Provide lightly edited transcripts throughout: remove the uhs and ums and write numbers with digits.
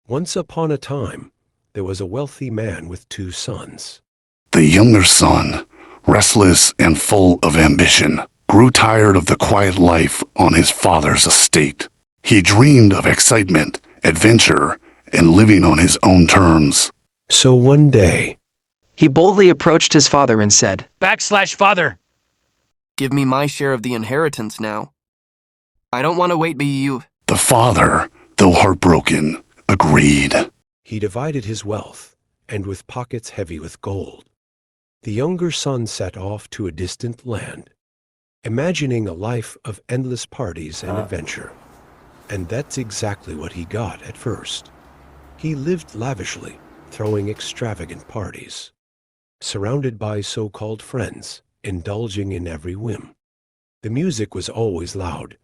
Once upon a time, there was a wealthy man with two sons. The younger son, restless and full of ambition, grew tired of the quiet life on his father's estate. He dreamed of excitement, adventure, and living on his own terms. So one day, He boldly approached his father and said, Father. Give me my share of the inheritance now. I don't want to wait be you. The father, though heartbroken, agreed. he divided his wealth, and with pockets heavy with gold, the younger son set off to a distant land, imagining a life of endless parties and adventure. And that's exactly what he got at first. He lived lavishly, throwing extravagant parties, surrounded by so-called friends, indulging in every whim. The music was always loud,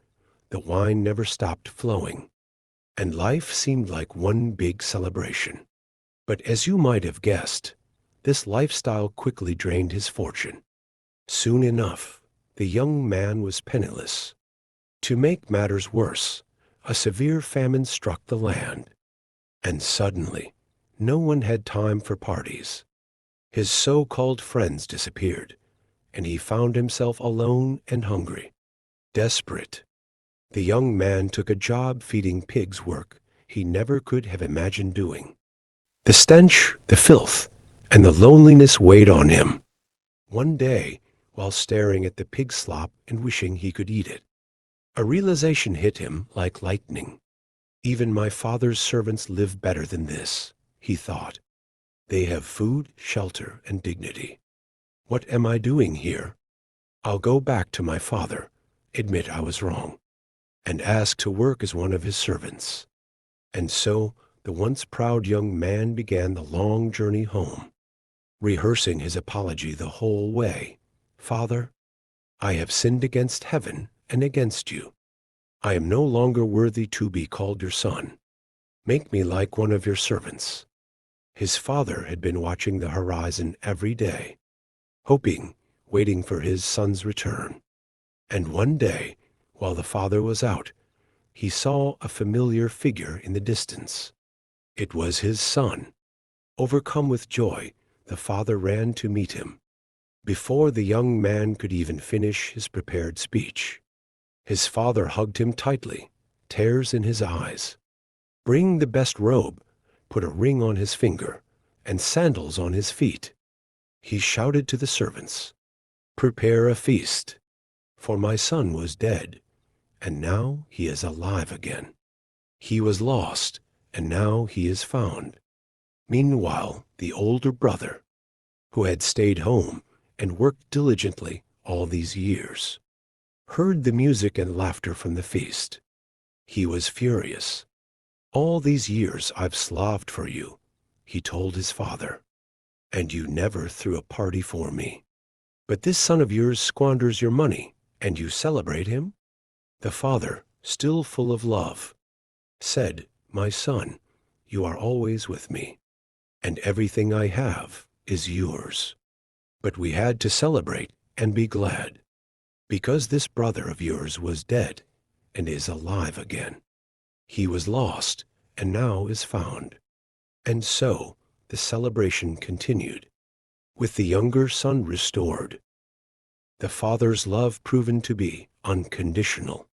the wine never stopped flowing, and life seemed like one big celebration. But as you might have guessed, this lifestyle quickly drained his fortune. Soon enough, the young man was penniless. To make matters worse, a severe famine struck the land, and suddenly, no one had time for parties. His so-called friends disappeared, and he found himself alone and hungry. Desperate, the young man took a job feeding pigs, work he never could have imagined doing. The stench, the filth, and the loneliness weighed on him. One day, while staring at the pig slop and wishing he could eat it, a realization hit him like lightning. Even my father's servants live better than this, he thought. They have food, shelter, and dignity. What am I doing here? I'll go back to my father, admit I was wrong, and ask to work as one of his servants. And so the once proud young man began the long journey home, rehearsing his apology the whole way. Father, I have sinned against heaven and against you. I am no longer worthy to be called your son. Make me like one of your servants. His father had been watching the horizon every day, hoping, waiting for his son's return. And one day, while the father was out, he saw a familiar figure in the distance. It was his son. Overcome with joy, the father ran to meet him. Before the young man could even finish his prepared speech, his father hugged him tightly, tears in his eyes. Bring the best robe, put a ring on his finger, and sandals on his feet. He shouted to the servants, Prepare a feast, for my son was dead, and now he is alive again. He was lost, and now he is found. Meanwhile, the older brother, who had stayed home and worked diligently all these years, heard the music and laughter from the feast. He was furious. All these years I've slaved for you, he told his father, and you never threw a party for me. But this son of yours squanders your money, and you celebrate him? The father, still full of love, said, My son, you are always with me, and everything I have is yours. But we had to celebrate and be glad, because this brother of yours was dead and is alive again. He was lost and now is found. And so the celebration continued, with the younger son restored, the father's love proven to be unconditional.